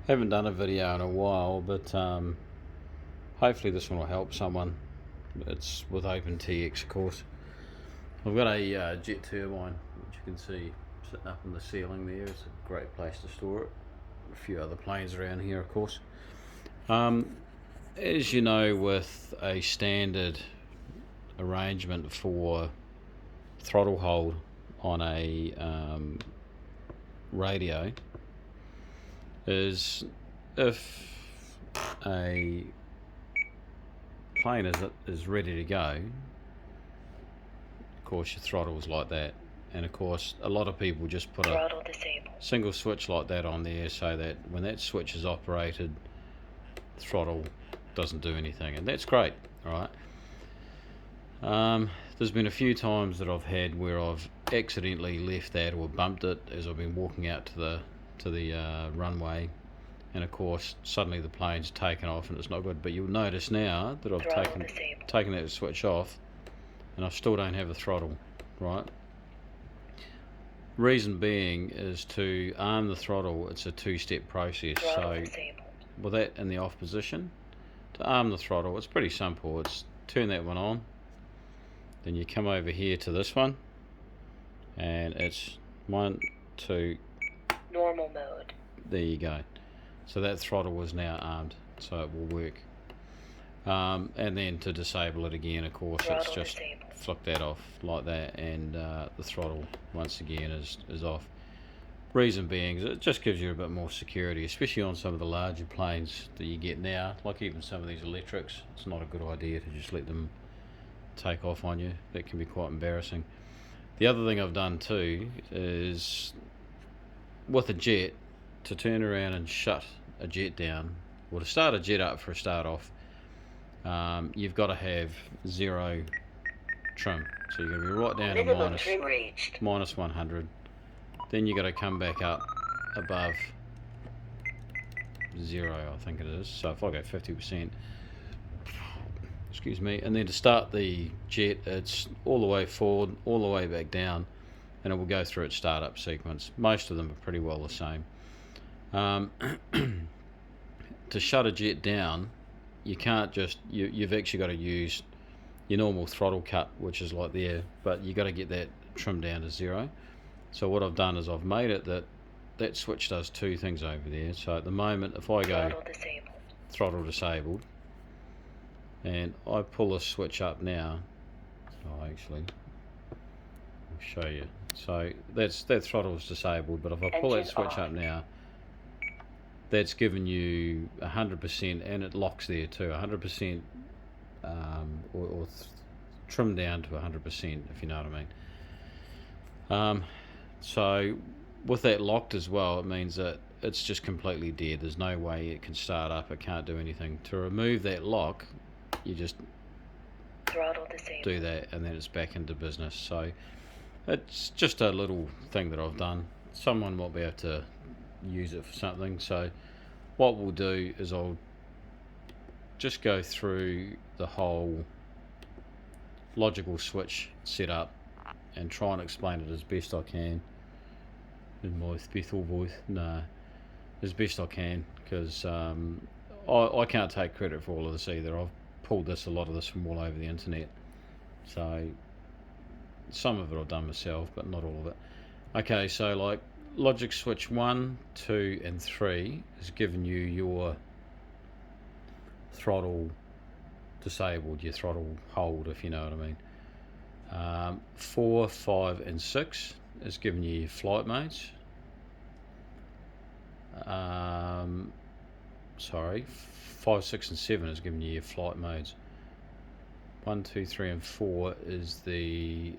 Haven't done a video in a while, but hopefully this one will help someone. It's with OpenTX, of course. I've got a jet turbine, which you can see sitting up in the ceiling there. It's a great place to store it. A few other planes around here, of course. As you know, with a standard arrangement for throttle hold on a radio, is if a plane is ready to go, of course your throttle's like that, and of course a lot of people just put a single switch like that on there so that when that switch is operated, throttle doesn't do anything, and that's great. Alright, there's been a few times that I've had where I've accidentally left that or bumped it as I've been walking out to the runway, and of course suddenly the plane's taken off and it's not good. But you'll notice now that I've taken that switch off and I still don't have a throttle, right? Reason being is to arm the throttle, it's a two-step process. So with that in the off position, to arm the throttle, it's pretty simple. It's turn that one on, then you come over here to this one, and it's 1, 2, normal mode. There you go. So that throttle is now armed, so it will work. And then to disable it again, of course, Throttle it's just disabled. flick that off like that, and the throttle once again is off. Reason being is it just gives you a bit more security, especially on some of the larger planes that you get now, like even some of these electrics. It's not a good idea to just let them take off on you. That can be quite embarrassing. The other thing I've done too is with a jet, to turn around and shut a jet down, or to start a jet up for a start off, you've got to have 0 trim. So you're going to be right down to minus 100. Then you've got to come back up above 0, I think it is. So if I go 50%, excuse me, and then to start the jet, it's all the way forward, all the way back down, and it will go through its startup sequence. Most of them are pretty well the same. To shut a jet down, you can't just, you've actually got to use your normal throttle cut, which is like there, but you got to get that trimmed down to 0. So what I've done is I've made it that switch does 2 things over there. So at the moment, if I go throttle disabled, and I pull this switch up now, I'll show you. So that throttle is disabled, but if I pull that switch up now, that's given you 100%, and it locks there too, 100%, or trimmed down to 100%, if you know what I mean. So with that locked as well, it means that it's just completely dead. There's no way it can start up, it can't do anything. To remove that lock, you just do that, and then it's back into business. So it's just a little thing that I've done. Someone might be able to use it for something. So what we'll do is I'll just go through the whole logical switch setup and try and explain it as best I can in my special voice. No, as best I can, because I can't take credit for all of this either. I've pulled a lot of this from all over the internet, so some of it I've done myself, but not all of it. Okay, so like logic switch 1, 2 and 3 has given you your throttle disabled, your throttle hold, if you know what I mean. 4, 5 and 6 has given you your flight modes. 5, 6 and 7 has given you your flight modes. 1, 2, 3 and 4 is the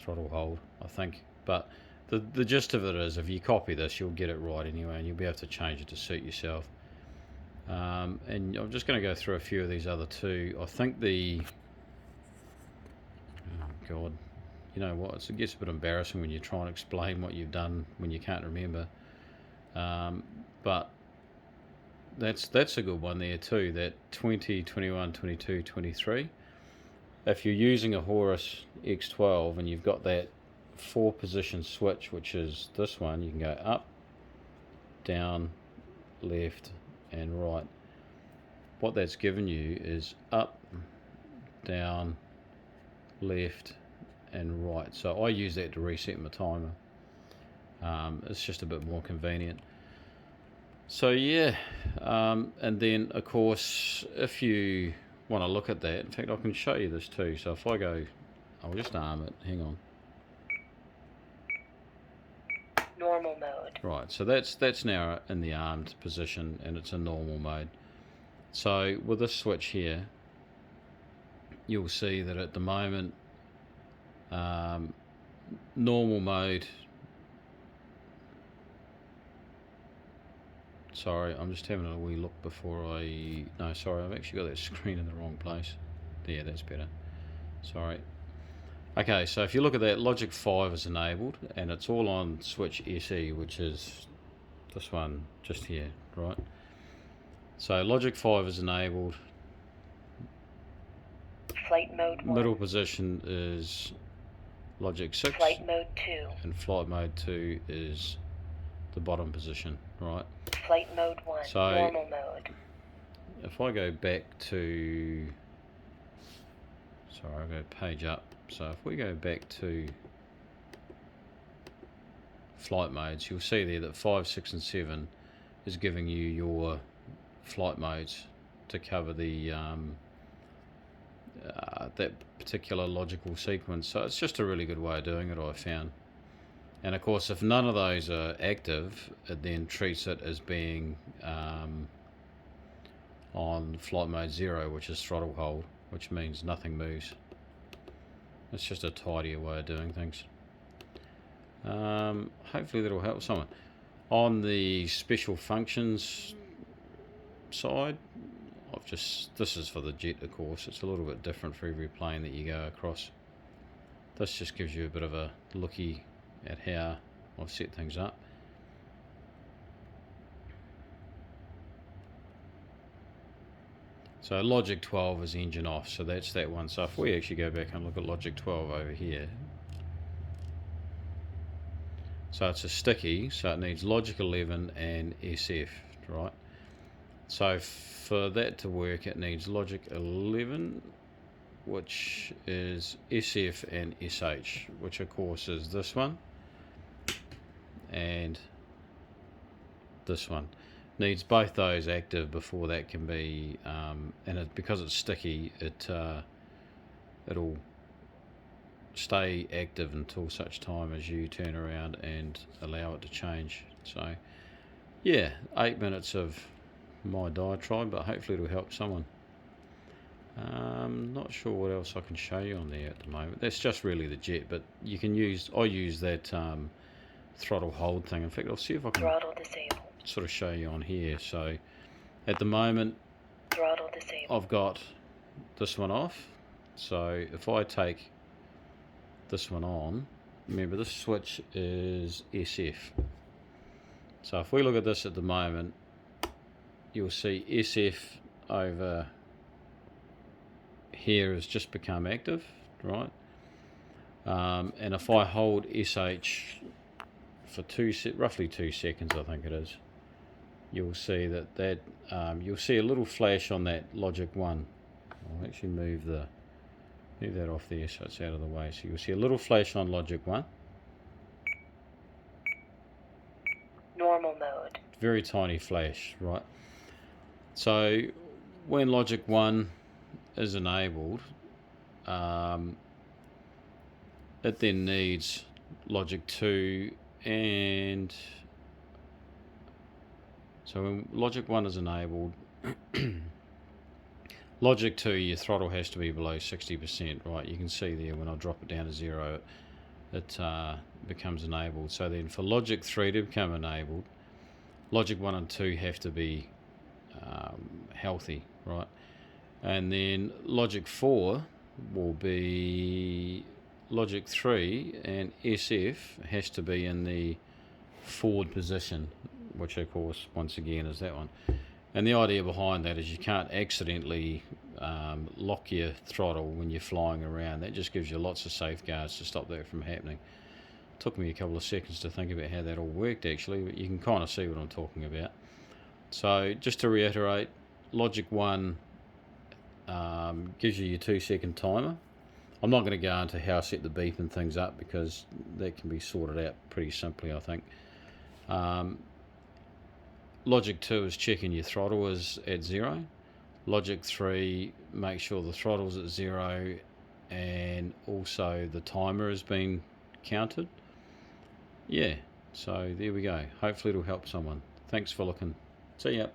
throttle hold, I think. But the gist of it is, if you copy this, you'll get it right anyway, and you'll be able to change it to suit yourself. And I'm just going to go through a few of these other two. I think oh God, you know what, it gets a bit embarrassing when you try and explain what you've done when you can't remember. But that's a good one there too, that 20, 21, 22, 23. If you're using a Horus X12 and you've got that 4 position switch, which is this one, you can go up, down, left and right. What that's given you is up, down, left and right. So I use that to reset my timer. It's just a bit more convenient. So yeah, and then of course if you want to look at that, in fact I can show you this too. So if I go, I'll just arm it, hang on. Normal mode. Right, so that's now in the armed position and it's a normal mode. So with this switch here, you'll see that at the moment, normal mode, sorry, I'm just having a wee look before no, sorry, I've actually got that screen in the wrong place. Yeah, that's better. Sorry. Okay, so if you look at that, Logic 5 is enabled, and it's all on switch SE, which is this one just here, right? So Logic 5 is enabled. Flight mode 1. Middle position is Logic 6. Flight mode 2. And flight mode 2 is the bottom position, right? Flight mode 1. So normal mode. If I go back to, sorry, I'll go page up. So if we go back to flight modes, you'll see there that 5, 6 and 7 is giving you your flight modes to cover the that particular logical sequence. So it's just a really good way of doing it, I found. And of course, if none of those are active, it then treats it as being on flight mode 0, which is throttle hold, which means nothing moves. It's just a tidier way of doing things. Hopefully that'll help someone. On the special functions side, this is for the jet, of course. It's a little bit different for every plane that you go across. This just gives you a bit of a looky at how I've set things up. So Logic 12 is engine off, so that's that one. So if we actually go back and look at Logic 12 over here, so it's a sticky, so it needs Logic 11 and SF, right? So for that to work, it needs Logic 11, which is SF and SH, which of course is this one and this one. Needs both those active before that can be, and because it's sticky, it'll stay active until such time as you turn around and allow it to change. So yeah, 8 minutes of my diatribe, but hopefully it'll help someone. Not sure what else I can show you on there at the moment. That's just really the jet, but you can I use that throttle hold thing. In fact, I'll see if I can Throttle disabled. Sort of show you on here. So at the moment, Throttle disabled. I've got this one off. So if I take this one on, remember this switch is SF. So if we look at this at the moment, you'll see SF over here has just become active, right? And if I hold SH for roughly 2 seconds, I think it is, you'll see that you'll see a little flash on that Logic 1. I'll actually move that off there so it's out of the way. So you'll see a little flash on Logic 1. Normal mode. Very tiny flash, right? So when Logic 1 is enabled, it then needs Logic 2 and so when Logic 1 is enabled, Logic 2, your throttle has to be below 60%, right? You can see there when I drop it down to 0, it becomes enabled. So then for Logic 3 to become enabled, Logic 1 and 2 have to be healthy, right? And then Logic 4 will be Logic 3 and SF has to be in the forward position, which of course once again is that one. And the idea behind that is you can't accidentally lock your throttle when you're flying around. That just gives you lots of safeguards to stop that from happening. Took me a couple of seconds to think about how that all worked actually, but you can kind of see what I'm talking about. So just to reiterate, Logic 1 gives you your 2-second timer. I'm not going to go into how I set the beep and things up because that can be sorted out pretty simply, I think. Logic 2 is checking your throttle is at 0. Logic 3, make sure the throttle's at 0 and also the timer has been counted. Yeah, so there we go. Hopefully it'll help someone. Thanks for looking. See ya.